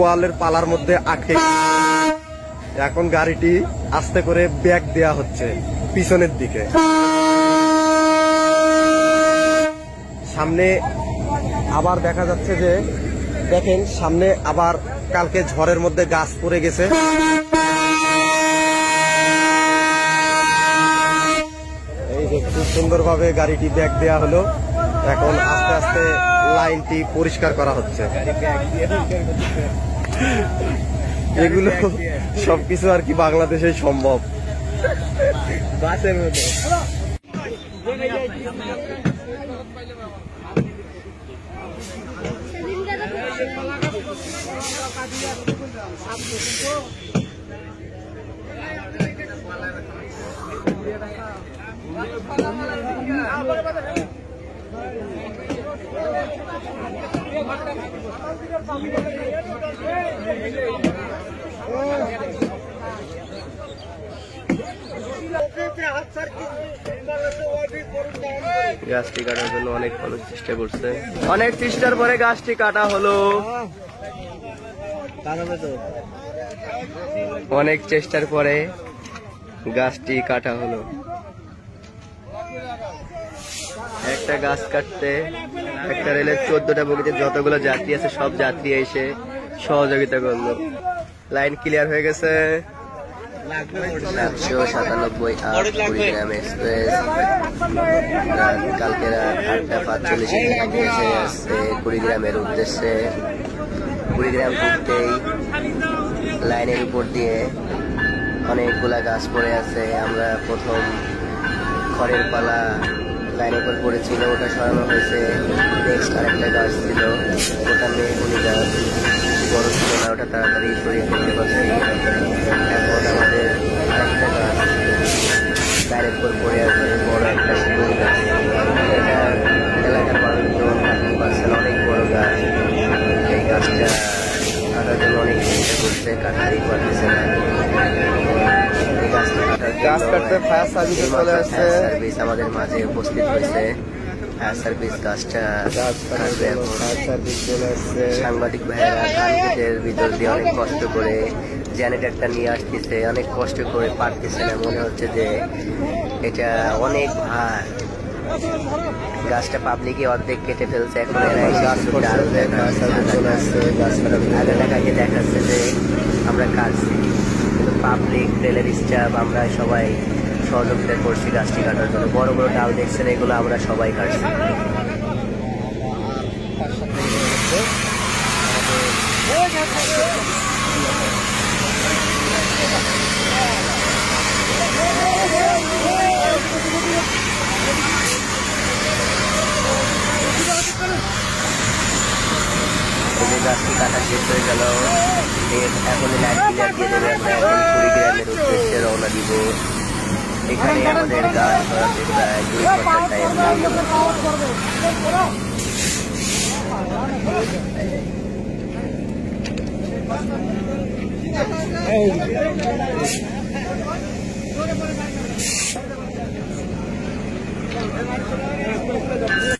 গোয়ালের পালার মধ্যে আটকে। এখন গাড়িটি আস্তে করে ব্যাক দেয়া হচ্ছে পিছনের দিকে। সামনে আবার দেখা যাচ্ছে যে দেখেন সামনে আবার কালকে ঝড়ের মধ্যে গাছ পড়ে গেছে। এই যে খুব সুন্দরভাবে গাড়িটি ব্যাক দেয়া হলো। এখন আস্তে আস্তে লাইনটি পরিষ্কার করা হচ্ছে। এগুলো সবকিছু আর কি বাংলাদেশে সম্ভব। বাসের মধ্যে গাছটি কাটার জন্য অনেক মানুষ চেষ্টা করছে, অনেক চেষ্টার পরে গাছটি কাটা হলো। অনেক চেষ্টার পরে গাছটি কাটা হলো। একটা গাছ কাটতে একটা রেলের 14টা বগিতে যতগুলো যাত্রী আছে সব যাত্রী এসে সহযোগিতা করলো। লাইন ক্লিয়ার হয়ে গেছে। 797 কুড়িগ্রাম এক্সপ্রেস কালকে রাত 8:45 আসছে কুড়িগ্রামের উদ্দেশ্যে। কুড়িগ্রাম ঢুকতেই লাইনের উপর দিয়ে অনেকগুলা গাছ পড়ে আছে। আমরা প্রথম খড়ের পালা লাইনের উপর পড়েছিল, ওটা সরানো হয়েছে। নেক্সট আরেকটা গাছ ছিল, ওটা মেহগুনি গাছ, বড় ছিল না, ওটা তাড়াতাড়ি সরিয়ে ফেলতে পারছি। এখন আমাদের আরেকটা গাছ লাইনের উপর পড়ে আছে, বড় একটা শিমুল গাছ। এটা এলাকার মানুষজন থাকতে পারছেন, অনেক বড় গাছ। এই গাছটা কাটার জন্য অনেক চেষ্টা করছে, কাটতেই পারতেছে না। গাছ কাটতে ফায়ার সার্ভিস চলে আসছে, সার্ভিস আমাদের মাঝে উপস্থিত হয়েছে। ফায়ার সার্ভিস গাছটা কাটবে। ফায়ার সার্ভিস চলে আসছে। সাংবাদিক ভাইয়েরা ধানের ভিতর দিয়ে অনেক কষ্ট করে জেনারেটরটা নিয়ে আসতেছে, অনেক কষ্ট করে পারতেছে না। মনে হচ্ছে যে এটা অনেক ভার। গাছটা পাবলিকই অর্ধেক কেটে ফেলছে। এখন আগে দেখাকে দেখাচ্ছে যে আমরা কাটছি, কিন্তু পাবলিক রেলের স্টাফ আমরা সবাই সহযোগিতা করছি গাছটি কাটার জন্য। বড় বড় ডাল দেখছেন, এগুলো আমরা সবাই কাটছি। গাছটি কাটা শেষ হয়ে গেল। এখন লাইট ক্লিয়ার দিয়ে দেবে। আমরা এখন কুড়িগ্রামের উদ্দেশ্যে রওনা দিব। এখানে আমাদের গাছ ধরাতে প্রায় 2 ঘন্টা টাইম লাগবে।